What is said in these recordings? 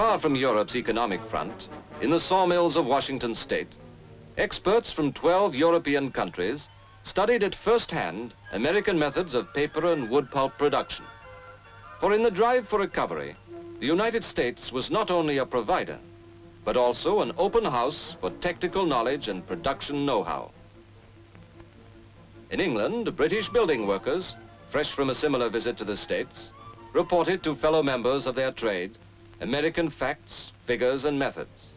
Far from Europe's economic front, in the sawmills of Washington State, experts from 12 European countries studied at first hand American methods of paper and wood pulp production. For in the drive for recovery, the United States was not only a provider, but also an open house for technical knowledge and production know-how. In England, British building workers, fresh from a similar visit to the States, reported to fellow members of their trade American facts, figures, and methods.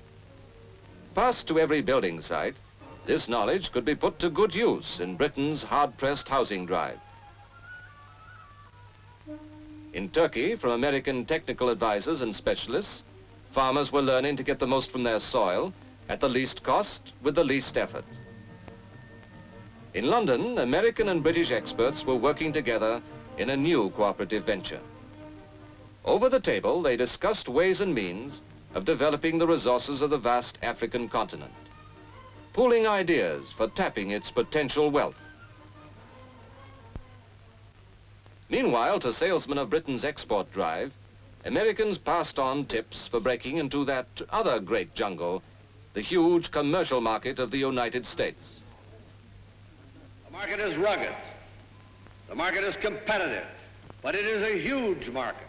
Passed to every building site, this knowledge could be put to good use in Britain's hard-pressed housing drive. In Turkey, from American technical advisors and specialists, farmers were learning to get the most from their soil at the least cost with the least effort. In London, American and British experts were working together in a new cooperative venture. Over the table, they discussed ways and means of developing the resources of the vast African continent, pooling ideas for tapping its potential wealth. Meanwhile, to salesmen of Britain's export drive, Americans passed on tips for breaking into that other great jungle, the huge commercial market of the United States. The market is rugged. The market is competitive, but it is a huge market.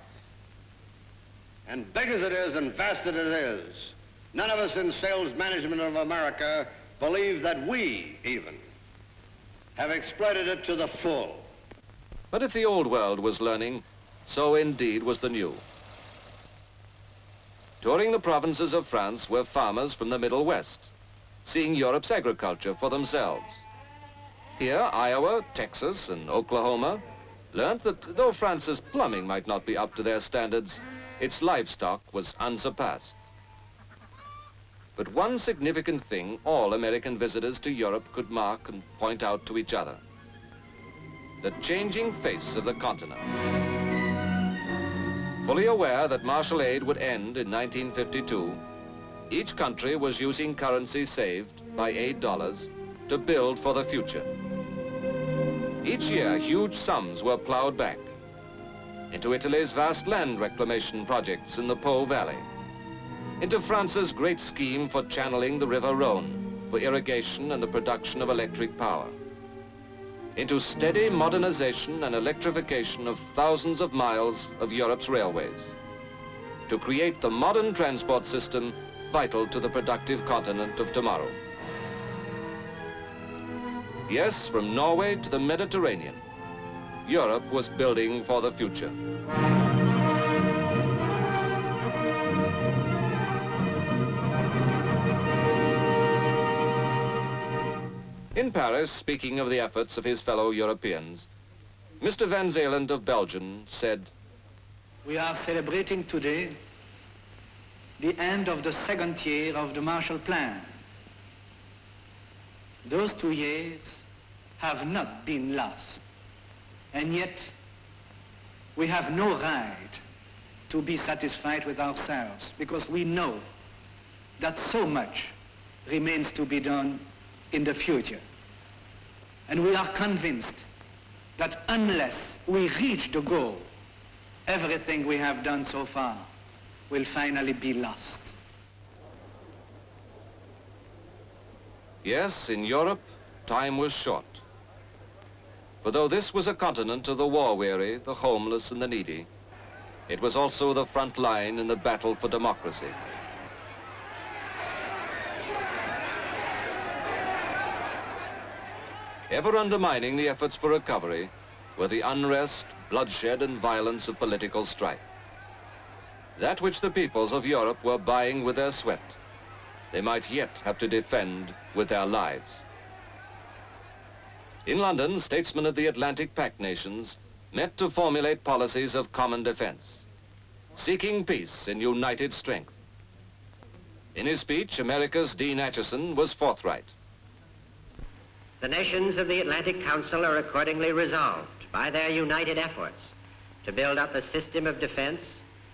And big as it is and vast as it is, none of us in sales management of America believe that we, even, have exploited it to the full. But if the old world was learning, so indeed was the new. Touring the provinces of France were farmers from the Middle West, seeing Europe's agriculture for themselves. Here, Iowa, Texas, and Oklahoma learned that though France's plumbing might not be up to their standards, its livestock was unsurpassed. But one significant thing all American visitors to Europe could mark and point out to each other: the changing face of the continent. Fully aware that martial aid would end in 1952, each country was using currency saved by aid dollars to build for the future. Each year, huge sums were plowed back into Italy's vast land reclamation projects in the Po Valley, into France's great scheme for channeling the River Rhone for irrigation and the production of electric power, into steady modernization and electrification of thousands of miles of Europe's railways, to create the modern transport system vital to the productive continent of tomorrow. Yes, from Norway to the Mediterranean, Europe was building for the future. In Paris, speaking of the efforts of his fellow Europeans, Mr. Van Zeeland of Belgium said, "We are celebrating today the end of the second year of the Marshall Plan. Those 2 years have not been lost, and yet we have no right to be satisfied with ourselves, because we know that so much remains to be done in the future. And we are convinced that unless we reach the goal, everything we have done so far will finally be lost." Yes, in Europe, time was short. For though this was a continent of the war-weary, the homeless, and the needy, it was also the front line in the battle for democracy. Ever undermining the efforts for recovery were the unrest, bloodshed, and violence of political strife. That which the peoples of Europe were buying with their sweat, they might yet have to defend with their lives. In London, statesmen of the Atlantic Pact Nations met to formulate policies of common defense, seeking peace in united strength. In his speech, America's Dean Acheson was forthright. The nations of the Atlantic Council are accordingly resolved by their united efforts to build up a system of defense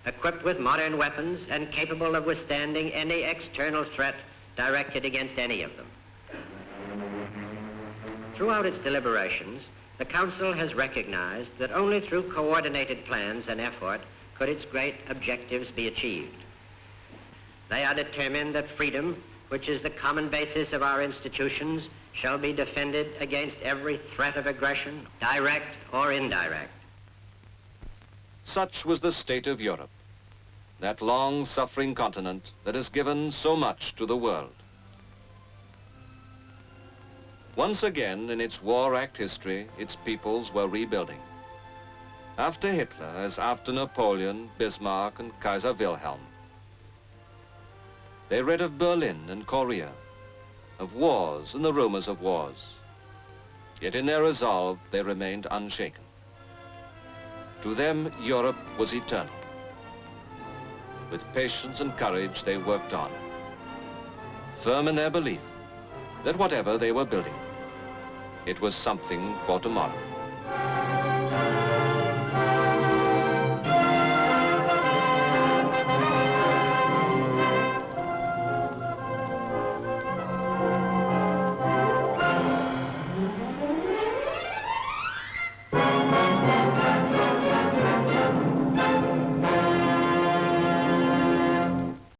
equipped with modern weapons and capable of withstanding any external threat directed against any of them. Throughout its deliberations, the Council has recognized that only through coordinated plans and effort could its great objectives be achieved. They are determined that freedom, which is the common basis of our institutions, shall be defended against every threat of aggression, direct or indirect. Such was the state of Europe, that long-suffering continent that has given so much to the world. Once again, in its war-racked history, its peoples were rebuilding. After Hitler, as after Napoleon, Bismarck, and Kaiser Wilhelm. They read of Berlin and Korea, of wars and the rumors of wars. Yet in their resolve, they remained unshaken. To them, Europe was eternal. With patience and courage, they worked on, firm in their belief that whatever they were building, it was something for tomorrow.